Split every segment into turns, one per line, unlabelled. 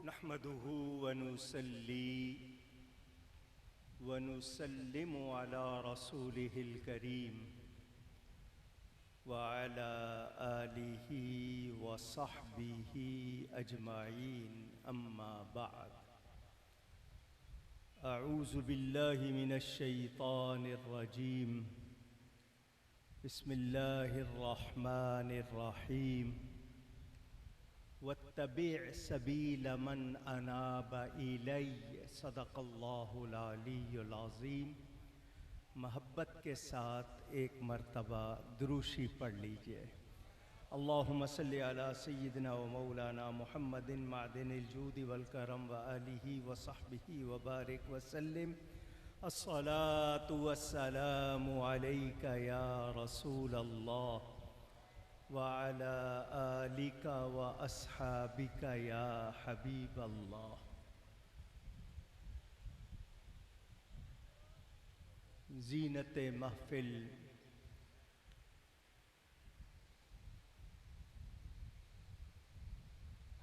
نحمده ونصلي ونسلم على رسوله الكريم وعلى آله وصحبه أجمعين أما بعد أعوذ بالله من الشيطان الرجيم بسم الله الرحمن الرحيم واتبع سبيل من أناب إلي صدق اللہ العلی العظیم۔ محبت کے ساتھ ایک مرتبہ دروشی پڑھ لیجئے۔ اللہم صلی علی سیدنا و مولانا محمد معدن الجود والکرم وآلہ وصحبہ وبارک وسلم۔ الصلاة والسلام علیک یا رسول اللہ وعلى آلك وأصحابك يا حبيب الله۔ زینت محفل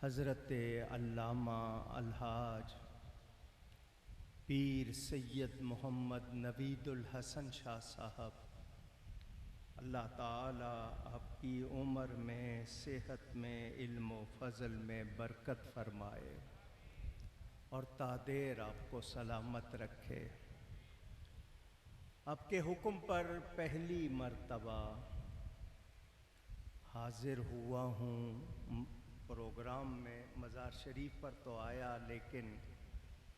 حضرت علامہ الحاج پیر سید محمد نوید الحسن شاہ صاحب، اللہ تعالیٰ آپ کی عمر میں، صحت میں، علم و فضل میں برکت فرمائے اور تا دیر آپ کو سلامت رکھے۔ آپ کے حکم پر پہلی مرتبہ حاضر ہوا ہوں پروگرام میں۔ مزار شریف پر تو آیا لیکن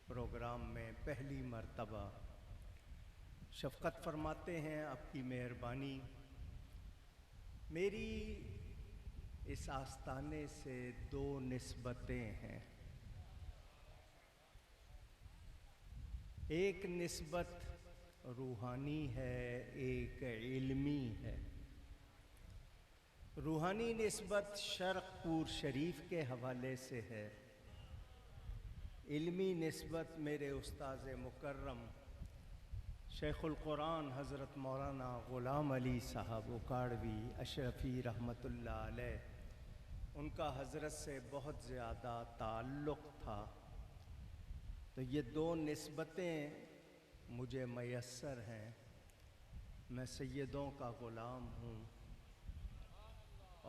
پروگرام میں پہلی مرتبہ۔ شفقت فرماتے ہیں، آپ کی مہربانی۔ میری اس آستانے سے دو نسبتیں ہیں۔ ایک نسبت روحانی ہے، ایک علمی ہے۔ روحانی نسبت شرق پور شریف کے حوالے سے ہے، علمی نسبت میرے استاذ مکرم شیخ القرآن حضرت مولانا غلام علی صاحب اکاڑوی اشرفی رحمۃ اللہ علیہ، ان کا حضرت سے بہت زیادہ تعلق تھا، تو یہ دو نسبتیں مجھے میسر ہیں۔ میں سیدوں کا غلام ہوں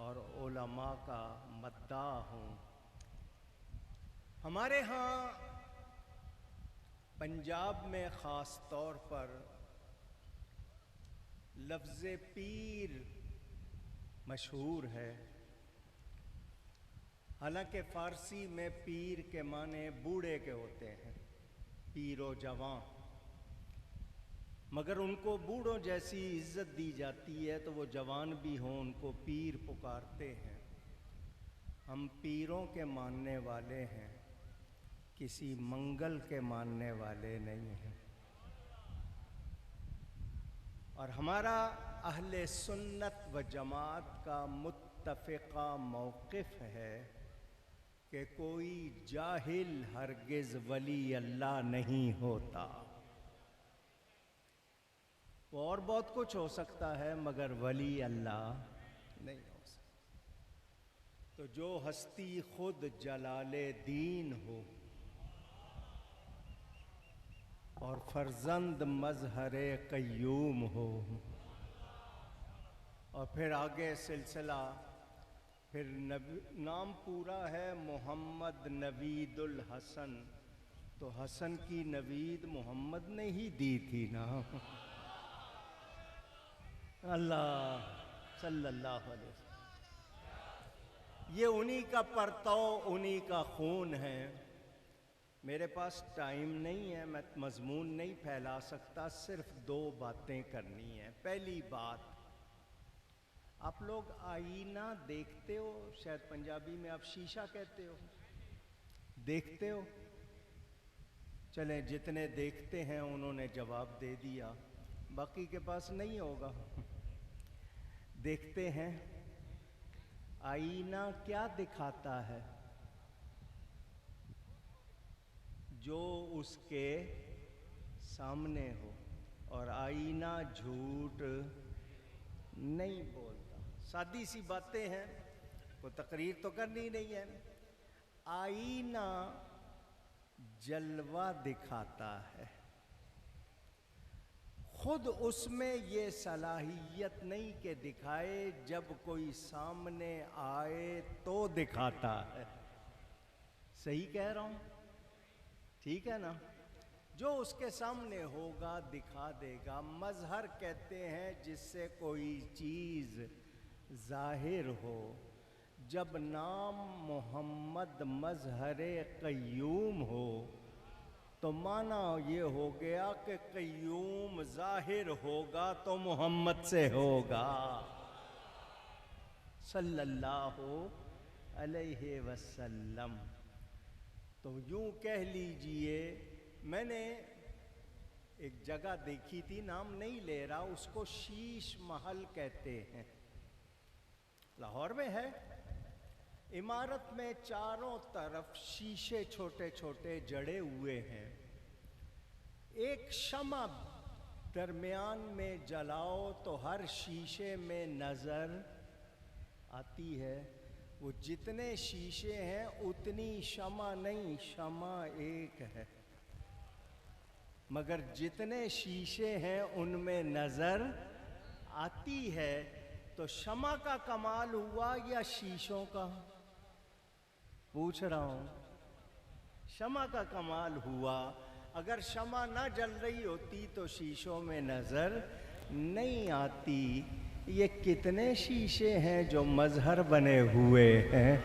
اور علماء کا مداح ہوں۔ ہمارے ہاں پنجاب میں خاص طور پر لفظ پیر مشہور ہے، حالانکہ فارسی میں پیر کے معنی بوڑھے کے ہوتے ہیں، پیر و جوان، مگر ان کو بوڑھوں جیسی عزت دی جاتی ہے تو وہ جوان بھی ہوں ان کو پیر پکارتے ہیں۔ ہم پیروں کے ماننے والے ہیں، کسی منگل کے ماننے والے نہیں ہیں۔ اور ہمارا اہل سنت و جماعت کا متفقہ موقف ہے کہ کوئی جاہل ہرگز ولی اللہ نہیں ہوتا۔ وہ اور بہت کچھ ہو سکتا ہے مگر ولی اللہ نہیں ہو سکتا۔ تو جو ہستی خود جلال دین ہو اور فرزند مظہر قیوم ہو، اور پھر آگے سلسلہ، پھر نام پورا ہے محمد نوید الحسن، تو حسن کی نوید محمد نے ہی دی تھی نا۔ اللہ صلی اللہ علیہ وسلم، یہ انہی کا پرتو، انہی کا خون ہے۔ میرے پاس ٹائم نہیں ہے، میں مضمون نہیں پھیلا سکتا، صرف دو باتیں کرنی ہیں۔ پہلی بات، آپ لوگ آئینہ دیکھتے ہو؟ شاید پنجابی میں آپ شیشہ کہتے ہو، دیکھتے ہو؟ چلیں، جتنے دیکھتے ہیں انہوں نے جواب دے دیا، باقی کے پاس نہیں ہوگا۔ دیکھتے ہیں، آئینہ کیا دکھاتا ہے؟ جو اس کے سامنے ہو، اور آئینہ جھوٹ نہیں بولتا۔ سادی سی باتیں ہیں، کوئی تقریر تو کرنی نہیں ہے۔ آئینہ جلوہ دکھاتا ہے، خود اس میں یہ صلاحیت نہیں کہ دکھائے، جب کوئی سامنے آئے تو دکھاتا ہے۔ صحیح کہہ رہا ہوں؟ ٹھیک ہے نا؟ جو اس کے سامنے ہوگا دکھا دے گا۔ مظہر کہتے ہیں جس سے کوئی چیز ظاہر ہو۔ جب نام محمد مظہر قیوم ہو تو معنی یہ ہو گیا کہ قیوم ظاہر ہوگا تو محمد سے ہوگا صلی اللہ علیہ وسلم۔ تو یوں کہہ لیجئے، میں نے ایک جگہ دیکھی تھی، نام نہیں لے رہا، اس کو شیش محل کہتے ہیں، لاہور میں ہے۔ عمارت میں چاروں طرف شیشے چھوٹے چھوٹے جڑے ہوئے ہیں، ایک شمع درمیان میں جلاؤ تو ہر شیشے میں نظر آتی ہے۔ وہ جتنے شیشے ہیں اتنی شمع نہیں، شمع ایک ہے، مگر جتنے شیشے ہیں ان میں نظر آتی ہے۔ تو شمع کا کمال ہوا یا شیشوں کا؟ پوچھ رہا ہوں، شمع کا کمال ہوا۔ اگر شمع نہ جل رہی ہوتی تو شیشوں میں نظر نہیں آتی۔ یہ کتنے شیشے ہیں جو مظہر بنے ہوئے ہیں؟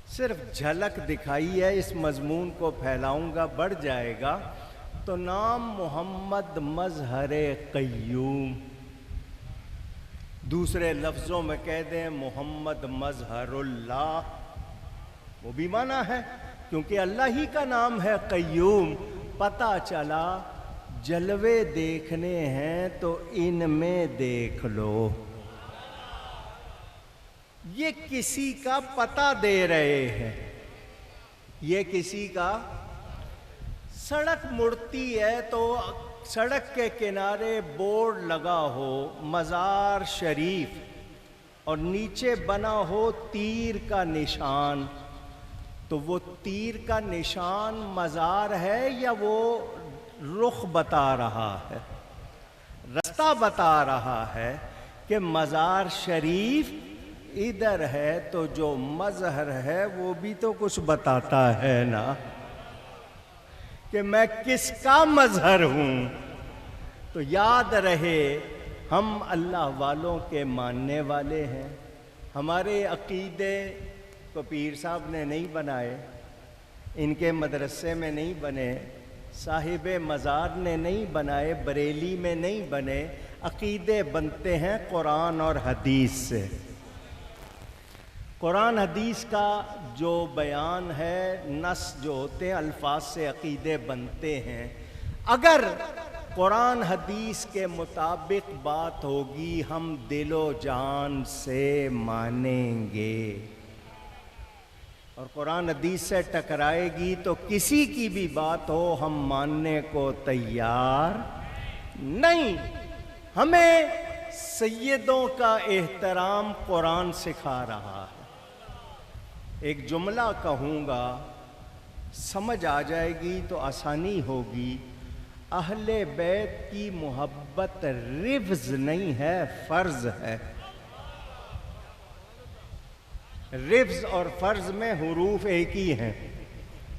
صرف جھلک دکھائی ہے، اس مضمون کو پھیلاؤں گا بڑھ جائے گا۔ تو نام محمد مظہر قیوم، دوسرے لفظوں میں کہہ دیں محمد مظہر اللہ، وہ بھی معنی ہے کیونکہ اللہ ہی کا نام ہے قیوم۔ پتہ چلا جلوے دیکھنے ہیں تو ان میں دیکھ لو۔ یہ کسی کا پتہ دے رہے ہیں، یہ کسی کا، سڑک مڑتی ہے تو سڑک کے کنارے بورڈ لگا ہو مزار شریف اور نیچے بنا ہو تیر کا نشان، تو وہ تیر کا نشان مزار ہے یا وہ رخ بتا رہا ہے، رستہ بتا رہا ہے کہ مزار شریف ادھر ہے؟ تو جو مظہر ہے وہ بھی تو کچھ بتاتا ہے نا کہ میں کس کا مظہر ہوں۔ تو یاد رہے ہم اللہ والوں کے ماننے والے ہیں، ہمارے عقیدے کو پیر صاحب نے نہیں بنائے، ان کے مدرسے میں نہیں بنے، صاحب مزار نے نہیں بنائے، بریلی میں نہیں بنے۔ عقیدے بنتے ہیں قرآن اور حدیث سے۔ قرآن حدیث کا جو بیان ہے، نص جو ہوتے ہیں، الفاظ سے عقیدے بنتے ہیں۔ اگر قرآن حدیث کے مطابق بات ہوگی ہم دل و جان سے مانیں گے، اور قرآن حدیث سے ٹکرائے گی تو کسی کی بھی بات ہو ہم ماننے کو تیار نہیں۔ ہمیں سیدوں کا احترام قرآن سکھا رہا ہے۔ ایک جملہ کہوں گا، سمجھ آ جائے گی تو آسانی ہوگی۔ اہل بیت کی محبت رفض نہیں ہے، فرض ہے۔ رفض اور فرض میں حروف ایک ہی ہیں،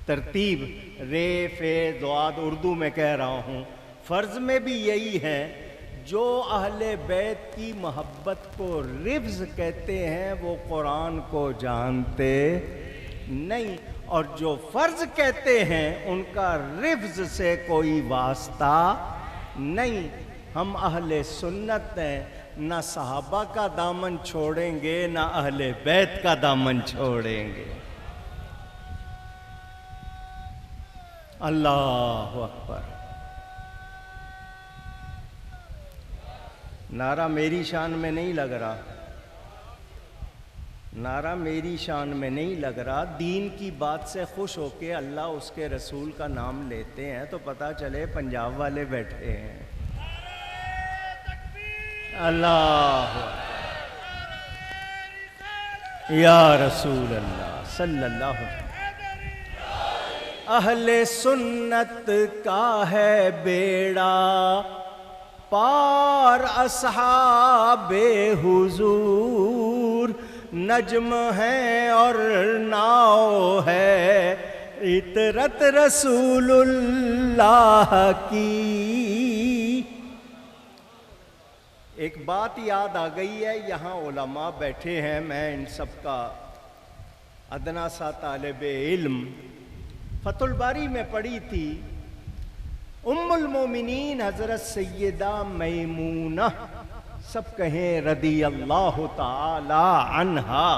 ترتیب رے فے ضاد، اردو میں کہہ رہا ہوں۔ فرض میں بھی یہی ہے۔ جو اہل بیت کی محبت کو رفض کہتے ہیں وہ قرآن کو جانتے نہیں، اور جو فرض کہتے ہیں ان کا رفض سے کوئی واسطہ نہیں۔ ہم اہل سنت ہیں، نہ صحابہ کا دامن چھوڑیں گے نہ اہل بیت کا دامن چھوڑیں گے۔ اللہ اکبر۔ نعرہ میری شان میں نہیں لگ رہا، نعرہ میری شان میں نہیں لگ رہا۔ دین کی بات سے خوش ہو کے اللہ اس کے رسول کا نام لیتے ہیں تو پتہ چلے پنجاب والے بیٹھے ہیں۔ اللہ یا رسول اللہ صلی اللہ علیہ وسلم۔ اہل سنت کا ہے بیڑا پار، اصحاب حضور نجم ہے اور ناؤ ہے، عطرت رسول اللہ کی۔ ایک بات یاد آ گئی ہے، یہاں علماء بیٹھے ہیں، میں ان سب کا ادنا سا طالب علم، فتح الباری میں پڑھی تھی ام المومنین حضرت سیدہ میمونہ، سب کہیں رضی اللہ تعالی عنہا،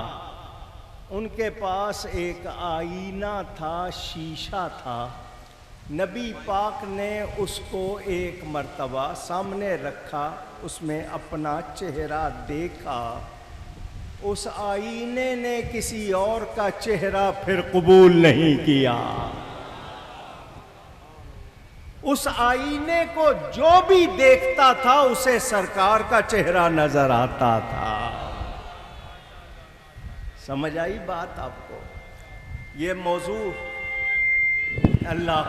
ان کے پاس ایک آئینہ تھا، شیشہ تھا، نبی پاک نے اس کو ایک مرتبہ سامنے رکھا، اس میں اپنا چہرہ دیکھا، اس آئینے نے کسی اور کا چہرہ پھر قبول نہیں کیا۔ اس آئینے کو جو بھی دیکھتا تھا اسے سرکار کا چہرہ نظر آتا تھا۔ سمجھ آئی بات آپ کو؟ یہ موضوع اللہ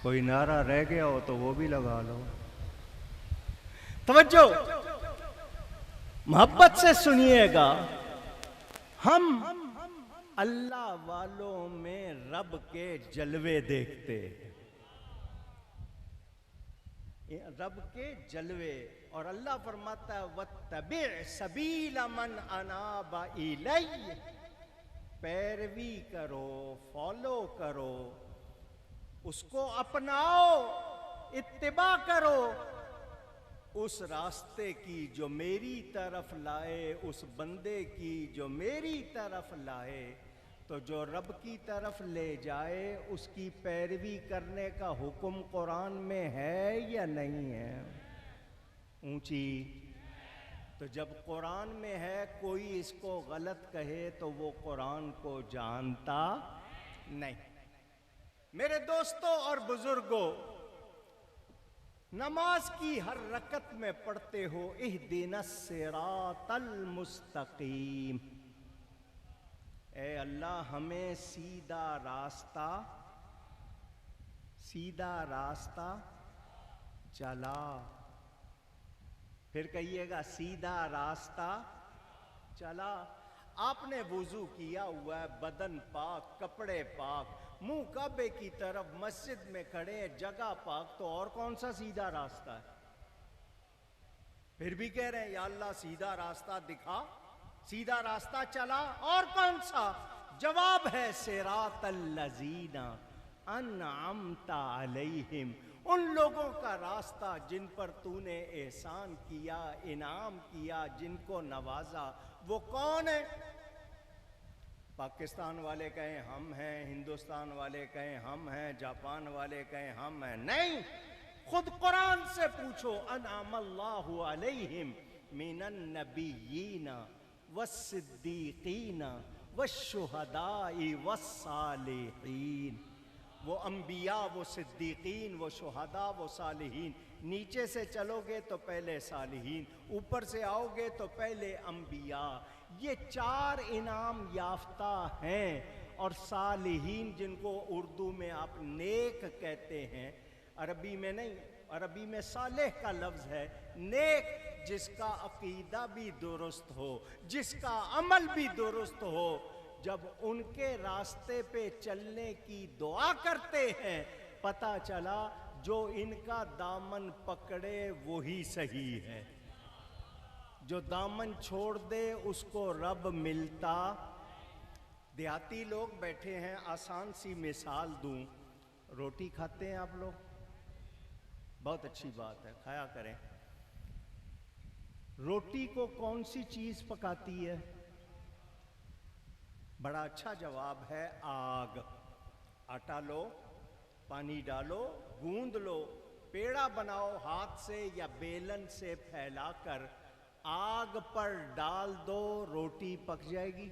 کوئی نعرہ رہ گیا ہو تو وہ بھی لگا لو۔ توجہ، محبت سے سنیے گا، ہم اللہ والوں میں رب کے جلوے دیکھتے، رب کے جلوے، اور اللہ فرماتا ہے وَاتَّبِعْ سَبِيلَ مَنْ أَنَابَ إِلَيَّ، پیروی کرو، فالو کرو، اس کو اپناؤ، اتباع کرو اس راستے کی جو میری طرف لائے، اس بندے کی جو میری طرف لائے۔ تو جو رب کی طرف لے جائے اس کی پیروی کرنے کا حکم قرآن میں ہے یا نہیں ہے؟ اونچی، تو جب قرآن میں ہے کوئی اس کو غلط کہے تو وہ قرآن کو جانتا نہیں۔ میرے دوستوں اور بزرگوں، نماز کی ہر رکعت میں پڑھتے ہو اہدنا الصراط المستقیم، اے اللہ ہمیں سیدھا راستہ چلا۔ پھر کہیے گا سیدھا راستہ چلا۔ آپ نے وضو کیا ہوا ہے، بدن پاک، کپڑے پاک، منہ کعبے کی طرف، مسجد میں کھڑے ہیں، جگہ پاک، تو اور کون سا سیدھا راستہ ہے؟ پھر بھی کہہ رہے ہیں یا اللہ سیدھا راستہ دکھا، سیدھا راستہ چلا، اور کون سا؟ جواب ہے صراط الذین انعمت علیہم، ان لوگوں کا راستہ جن پر تو نے احسان کیا، انعام کیا، جن کو نوازا۔ وہ کون ہے؟ پاکستان والے کہیں ہم ہیں، ہندوستان والے کہیں ہم ہیں، جاپان والے کہیں ہم ہیں، نہیں، خود قرآن سے پوچھو۔ انعم اللہ علیہم من النبیین والصدیقین والشہداء والصالحین، وہ انبیاء، وہ صدیقین، وہ شہداء، وہ صالحین۔ نیچے سے چلو گے تو پہلے صالحین، اوپر سے آؤ گے تو پہلے انبیاء۔ یہ چار انعام یافتہ ہیں، اور صالحین جن کو اردو میں آپ نیک کہتے ہیں، عربی میں نہیں، عربی میں صالح کا لفظ ہے، نیک جس کا عقیدہ بھی درست ہو، جس کا عمل بھی درست ہو۔ جب ان کے راستے پہ چلنے کی دعا کرتے ہیں، پتہ چلا جو ان کا دامن پکڑے وہی صحیح ہے، جو دامن چھوڑ دے اس کو رب ملتا۔ دیہاتی لوگ بیٹھے ہیں، آسان سی مثال دوں، روٹی کھاتے ہیں آپ لوگ؟ بہت اچھی بات ہے، کھایا کریں۔ روٹی کو کون سی چیز پکاتی ہے؟ بڑا اچھا جواب ہے آگ. آٹا لو، پانی ڈالو، گوندھ لو، پیڑا بناؤ ہاتھ سے یا بیلن سے پھیلا کر آگ پر ڈال دو، روٹی پک جائے گی.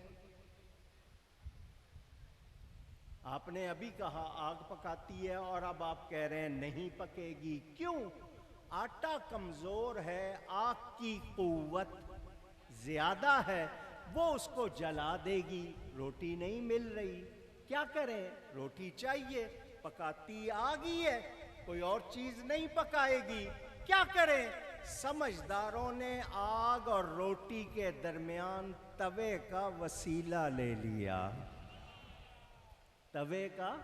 آپ نے ابھی کہا آگ پکاتی ہے اور اب آپ کہہ رہے ہیں نہیں پکے گی. کیوں؟ آٹا کمزور ہے، آگ کی قوت زیادہ ہے، وہ اس کو جلا دے گی. روٹی نہیں مل رہی، کیا کریں؟ روٹی چاہیے، پکاتی آگ ہی ہے، کوئی اور چیز نہیں پکائے گی، کیا کریں؟ سمجھداروں نے آگ اور روٹی کے درمیان توے کا وسیلہ لے لیا. توے کا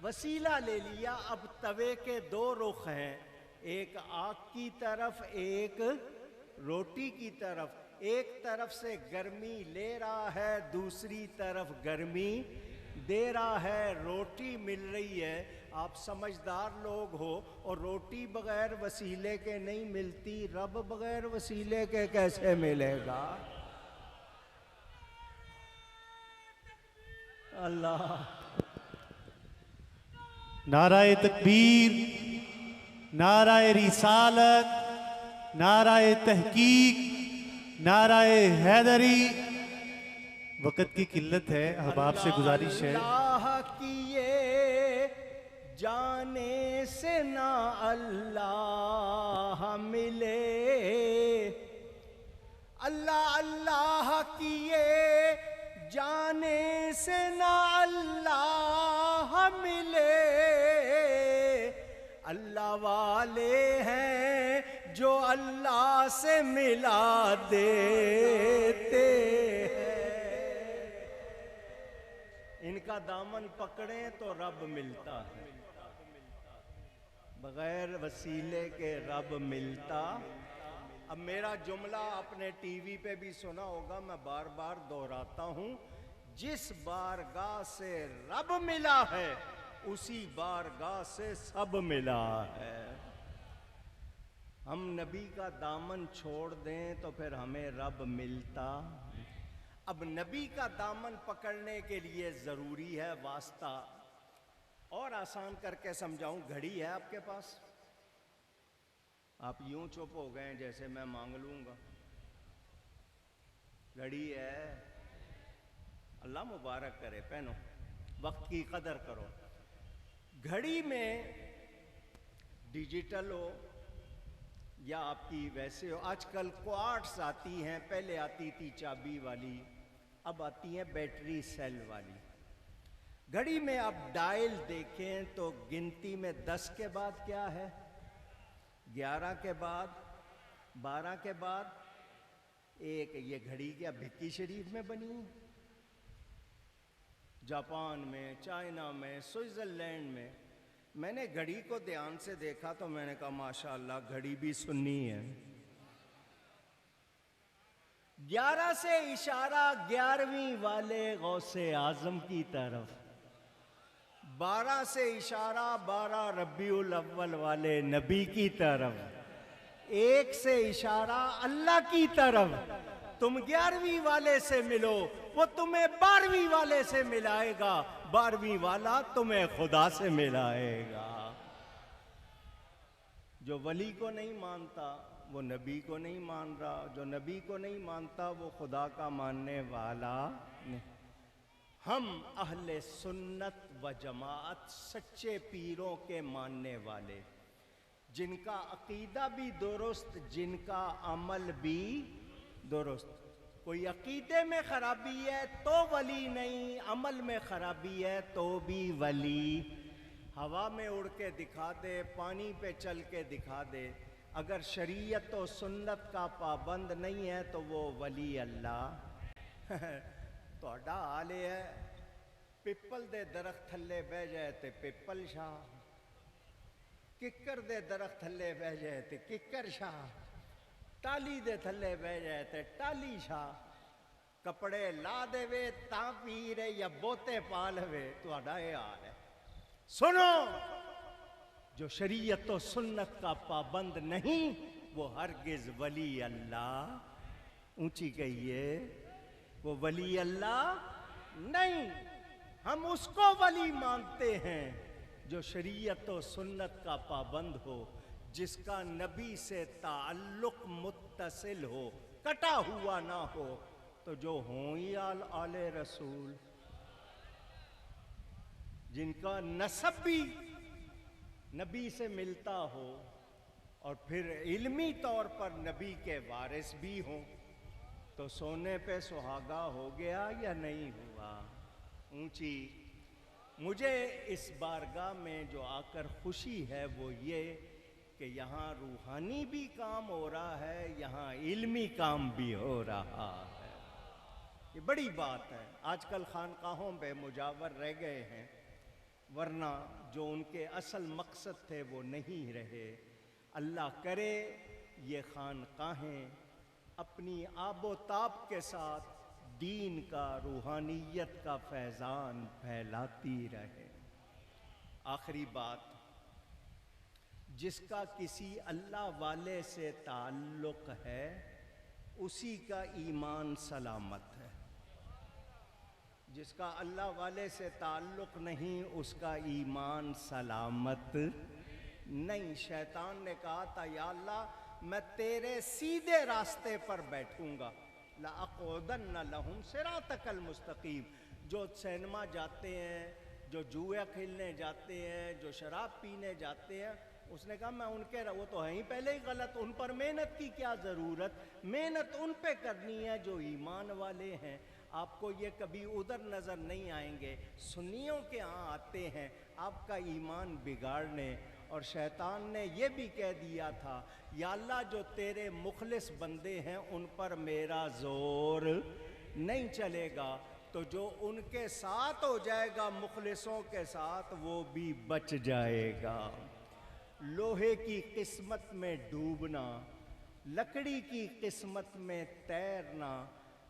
وسیلہ لے لیا. اب توے کے دو رخ ہیں، ایک آگ کی طرف، ایک روٹی کی طرف. ایک طرف سے گرمی لے رہا ہے، دوسری طرف گرمی دے رہا ہے، روٹی مل رہی ہے. آپ سمجھدار لوگ ہو، اور روٹی بغیر وسیلے کے نہیں ملتی، رب بغیر وسیلے کے کیسے ملے گا؟ اللہ.
نعرہ تکبیر، نعرہ رسالت، نعرہ تحقیق، نعرہ حیدری. وقت کی قلت ہے، احباب سے گزارش ہے.
اللہ کیے جانے سے نہ اللہ ملے، اللہ اللہ کیے جانے سے نہ اللہ ملے. اللہ والے ہیں جو اللہ سے ملا دیتے ہیں، ان کا دامن پکڑیں تو رب ملتا ہے، بغیر وسیلے کے رب ملتا. اب میرا جملہ آپ نے ٹی وی پہ بھی سنا ہوگا، میں بار بار دہراتا ہوں، جس بارگاہ سے رب ملا ہے اسی بارگاہ سے سب ملا ہے. ہم نبی کا دامن چھوڑ دیں تو پھر ہمیں رب ملتا. اب نبی کا دامن پکڑنے کے لیے ضروری ہے واسطہ. اور آسان کر کے سمجھاؤں، گھڑی ہے آپ کے پاس؟ آپ یوں چپ ہو گئے جیسے میں مانگ لوں گا. گھڑی ہے؟ اللہ مبارک کرے، پہنو، وقت کی قدر کرو. گھڑی میں ڈیجیٹل ہو یا آپ کی ویسے ہو، آج کل کوارٹز آتی ہیں، پہلے آتی تھی چابی والی، اب آتی ہیں بیٹری سیل والی. گھڑی میں آپ ڈائل دیکھیں تو گنتی میں 10 کے بعد کیا ہے، 11 کے بعد، 12 کے بعد ایک. یہ گھڑی کیا بھکی شریف میں بنی ہے؟ جاپان میں، چائنا میں، سوئٹزرلینڈ میں. میں نے گھڑی کو دھیان سے دیکھا تو میں نے کہا ماشاءاللہ گھڑی بھی سنی ہے. 11 سے اشارہ 11ویں والے غوث اعظم کی طرف، 12 سے اشارہ 12 ربیع الاول والے نبی کی طرف، 1 سے اشارہ اللہ کی طرف. تم 11ویں والے سے ملو، وہ تمہیں 12ویں والے سے ملائے گا، 12ویں والا تمہیں خدا سے ملائے گا. جو ولی کو نہیں مانتا وہ نبی کو نہیں مان رہا، جو نبی کو نہیں مانتا وہ خدا کا ماننے والا نہیں. ہم اہل سنت و جماعت، سچے پیروں کے ماننے والے، جن کا عقیدہ بھی درست، جن کا عمل بھی درست. کوئی عقیدے میں خرابی ہے تو ولی نہیں، عمل میں خرابی ہے تو بھی ولی. ہوا میں اڑ کے دکھا دے، پانی پہ چل کے دکھا دے، اگر شریعت و سنت کا پابند نہیں ہے تو وہ ولی اللہ. تہاڈا حال یہ ہے، پپل دے درخت تھلے بہ جائے تے پپل شاہ، ککر دے درخت تھلے بہ جائے تے ککر شاہ، ٹالی دے تھلے بہ جائے تے ٹالی شاہ. کپڑے لا دے وے تاں پیر یا بوتے پا لوے، تہاڈا یہ حال ہے. سنو، جو شریعت و سنت کا پابند نہیں وہ ہرگز ولی اللہ، اونچی کہیے، وہ ولی اللہ نہیں، ہم اس کو ولی مانتے ہیں جو شریعت و سنت کا پابند ہو، جس کا نبی سے تعلق متصل ہو، کٹا ہوا نہ ہو، تو جو ہوں ہی آل رسول، جن کا نسب بھی نبی سے ملتا ہو اور پھر علمی طور پر نبی کے وارث بھی ہوں، تو سونے پہ سہاگا ہو گیا یا نہیں ہوا؟ اونچی مجھے اس بارگاہ میں جو آ کر خوشی ہے وہ یہ کہ یہاں روحانی بھی کام ہو رہا ہے، یہاں علمی کام بھی ہو رہا ہے۔ یہ بڑی بات ہے۔ آج کل خانقاہوں پہ مجاور رہ گئے ہیں، ورنہ جو ان کے اصل مقصد تھے وہ نہیں رہے۔ اللہ کرے یہ خانقاہیں اپنی آب و تاب کے ساتھ دین کا، روحانیت کا فیضان پھیلاتی رہے۔ آخری بات، جس کا کسی اللہ والے سے تعلق ہے اسی کا ایمان سلامت ہے، جس کا اللہ والے سے تعلق نہیں اس کا ایمان سلامت نہیں۔ شیطان نے کہا تھا یا اللہ میں تیرے سیدھے راستے پر بیٹھوں گا، لَأَقْعُدَنَّ لَهُمْ صِرَاطَكَ الْمُسْتَقِيمَ۔ جو سینما جاتے ہیں، جو جویا کھیلنے جاتے ہیں، جو شراب پینے جاتے ہیں، اس نے کہا میں ان کے وہ تو ہیں ہی پہلے ہی غلط، ان پر محنت کی کیا ضرورت؟ محنت ان پہ کرنی ہے جو ایمان والے ہیں۔ آپ کو یہ کبھی ادھر نظر نہیں آئیں گے، سنیوں کے ہاں آتے ہیں آپ کا ایمان بگاڑنے۔ اور شیطان نے یہ بھی کہہ دیا تھا یا اللہ جو تیرے مخلص بندے ہیں ان پر میرا زور نہیں چلے گا، تو جو ان کے ساتھ ہو جائے گا مخلصوں کے ساتھ وہ بھی بچ جائے گا۔ لوہے کی قسمت میں ڈوبنا، لکڑی کی قسمت میں تیرنا،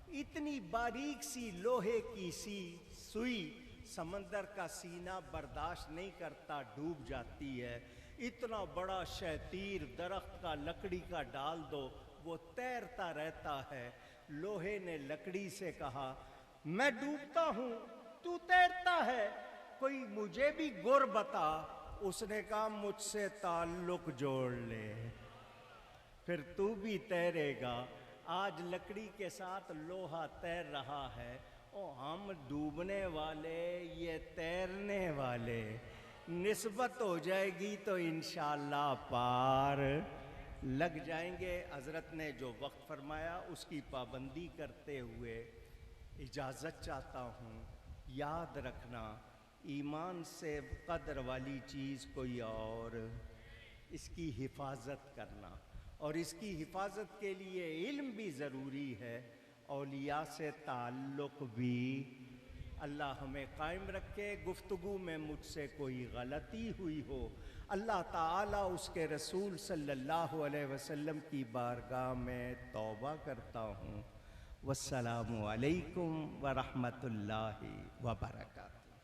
اتنی باریک سی لوہے کی سی سوئی سمندر کا سینہ برداشت نہیں کرتا، ڈوب جاتی ہے۔ اتنا بڑا شیطیر درخت کا لکڑی کا ڈال دو وہ تیرتا رہتا ہے۔ لوہے نے لکڑی سے کہا میں ڈوبتا ہوں تو تیرتا ہے، کوئی مجھے بھی گر بتا۔ اس نے کہا مجھ سے تعلق جوڑ لے پھر تو بھی تیرے گا۔ آج لکڑی کے ساتھ لوہا تیر رہا ہے، او ہم ڈوبنے والے یہ تیرنے والے، نسبت ہو جائے گی تو انشاءاللہ پار لگ جائیں گے۔ حضرت نے جو وقت فرمایا اس کی پابندی کرتے ہوئے اجازت چاہتا ہوں۔ یاد رکھنا ایمان سے قدر والی چیز کوئی اور، اس کی حفاظت کرنا، اور اس کی حفاظت کے لیے علم بھی ضروری ہے، اولیاء سے تعلق بھی۔ اللہ ہمیں قائم رکھے۔ گفتگو میں مجھ سے کوئی غلطی ہوئی ہو، اللہ تعالیٰ اس کے رسول صلی اللہ علیہ وسلم کی بارگاہ میں توبہ کرتا ہوں۔ والسلام علیکم ورحمۃ اللہ وبرکاتہ۔